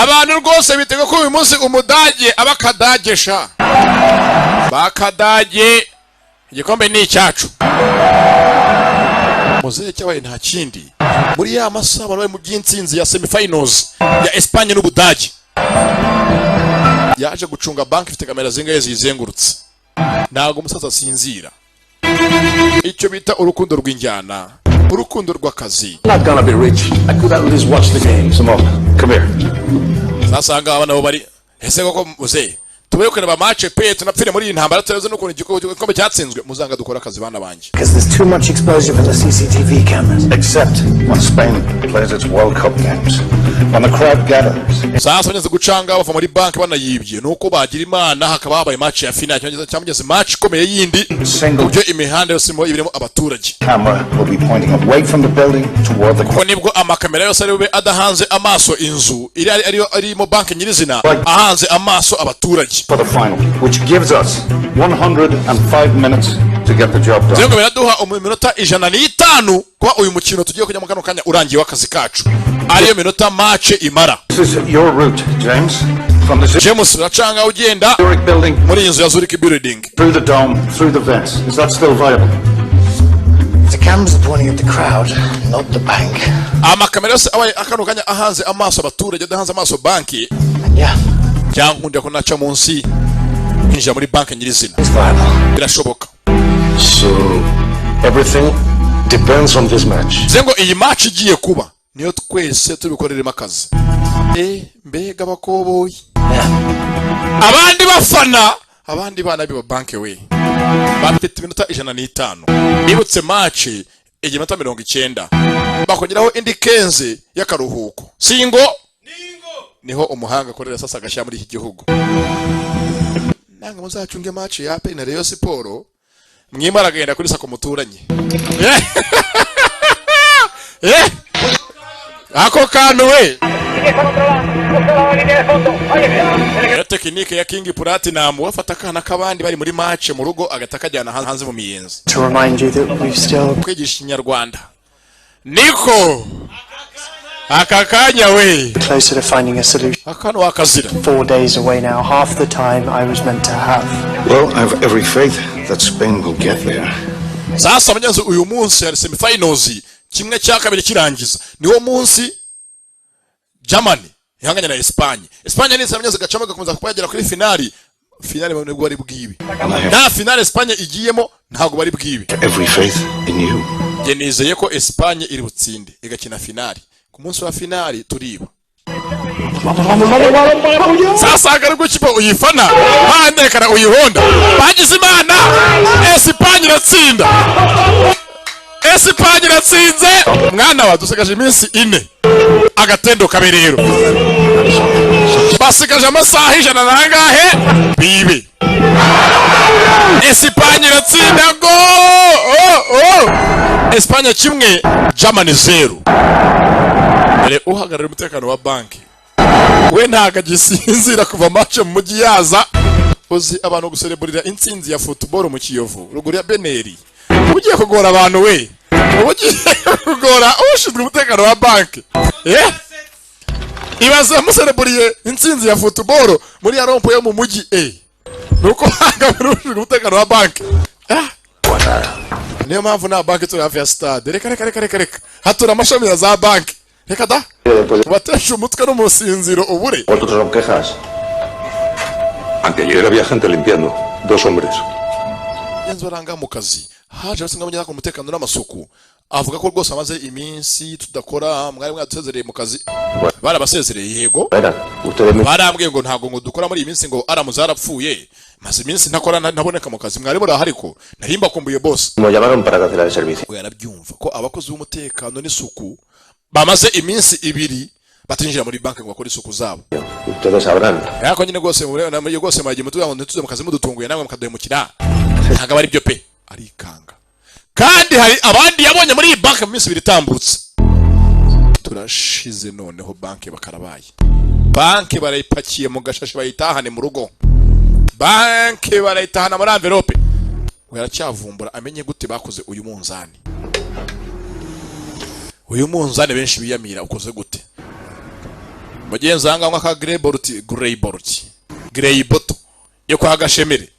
abantu rwose bitega ko uyu munsi umudage abakadagesha bakadage igikombe ni icyacu muzehe cyabaye nta kindi muri ya masaha bari mu by'intsinzi ya semifinals ya Espagne n'Ubudage yaje gucunga bank ifite kamera zingaye zizengurutse ntago umusaza sinzira icyo bita urukundo rw'injyana urukundo rw'akazi. Not gonna be rich. I could at least watch the game. Some more. Come here. Sasa ngaba nabo bari ese koko muzehe tubaye kureba match pe tunapfire muri iyi ntambara tureze no kuntu igikombe cyatsinzwe muzanga dukora akazi bana banje because there's too much exposure from the CCTV cameras except when Spain plays its World Cup games when the crowd gathers. Sasa banyeze gucanga bava muri bank banayibye nuko bagira imana hakaba habaye match ya final cyangwa match ikomeye yindi byo imihanda yose mo ibirimo abaturage Camera will be pointing away from the building toward the ko nibwo amakamera yose ari adahanze amaso inzu ari mo bank nyirizina ahanze amaso abaturage for the final, which gives us 105 minutes to get the job done. Zengo biraduha minota 105 kwa uyu mukino tugiye kujya mu kano kanya urangiye wakazi kacu. Ariyo minota match imara. This is your route, James. From the James racanga ugenda Zurich building muri inzu ya Zurich building. Through the dome, through the vents. Is that still viable? The cameras are pointing at the crowd, not the bank. Amakamera yose abaye akano kanya ahanze amaso abaturage adahanze amaso banki. Yeah. Cyangwa ko naca munsi injya muri banki nyirizina birashoboka so everything depends on this match. Zengo iyi match igiye kuba niyo twese tubikoreremo akazi mbega bakoboyi abandi bafana abandi bana biba banki we bafite iminota 105 bibutse match iminota 90 bakongeraho indi kenze y'akaruhuko singo niho umuhanga akorera sasa Gashya muri iki gihugu nanga muzacunge match ya pe na Rayon Sport mwimara agenda kuri sako muturanye ako kantu we ya tekinike ya King Platinum wafata kana kabandi bari muri match mu rugo agataka jyana hanze mu miyenzi to remind you that we still kwigisha inyarwanda niko akakanya we closer to finding a solution. Akano wakazira 4 days away now, half the time I was meant to have. Well, I have every faith that Spain will get there. Sasa banyanze uyu munsi ya semifinals kimwe cya kabiri kirangiza niwo munsi Germany ihanganya na Espagne ni samyanze gacamo gakomeza kugera kuri finali nibwo bari bwibi na finale Espagne igiyemo ntago bari bwibi Every faith in you. Genizeye ko Espagne iri butsinde igakina finali ku munsi wa finali turiba sasa agaruko kipo uyifana handekara uyihonda bagize imana Espagne iratsinda Espagne iratsinze mwana wa dusagaje iminsi 4 agatendo kaberero basigaje amasaha 100 nangahe bibi Espagne iratsinda go Espagne 1 Germany 0 ale uhagarara umutekano wa banki we ntaga gisinzira kuva match mu mujyi yaza uzi abantu gusereburira intsinzi ya football mu Kiyovu ruguru ya Beneri ugiye kugora abantu we ugiye kugora ushinzwe umutekano wa banki ibaza musereburiye intsinzi ya football muri ya rompo yo mu mujyi nuko hanga ushinzwe umutekano wa banki niyo mpamvu na banki turi hafi ya stade reka hatura amashami ya za banki reka da batesha umutwe no musinziro ubure ¿Otros son quejas? Anteayer había gente limpiando, 2 hombres. Yenzo ranga mu kazi haje basinga abanyaka ku mutekano n'amasuku avuga ko rwose amaze iminsi tudakora mwari mwadusezereye mu kazi barabasezereye yego barambwiye ngo ntago ngo dukora muri iyi minsi ngo aramuzarapfuye maze iminsi ntakora ntaboneka mu kazi mwari muri ahariko narimba kumbuye boss Nos llamaron para cancelar el servicio. Yarabyumva ko abakozi b'umutekano n'isuku bamaze iminsi 2 batinjira muri banki ngo bakore isuku zabo Ustedes sabrán. yako nyine gose muri gose magiye mutuye ngo ntituze mu kazi mudutunguye namwe mukaduhemukira ntaga bari byo pe arikanga kandi hari abandi yabonye muri iyi banki mu minsi 2 itambutse turashize noneho banki bakarabaye banki barayipakiye mu gashashi bayitahane mu rugo banki barayitahana muri envelope yaracyavumbura amenye gute bakoze uyu munzani benshi biyamira ukoze gute mugenzi wanga ngo aka grey bolt yo kwa Gashemere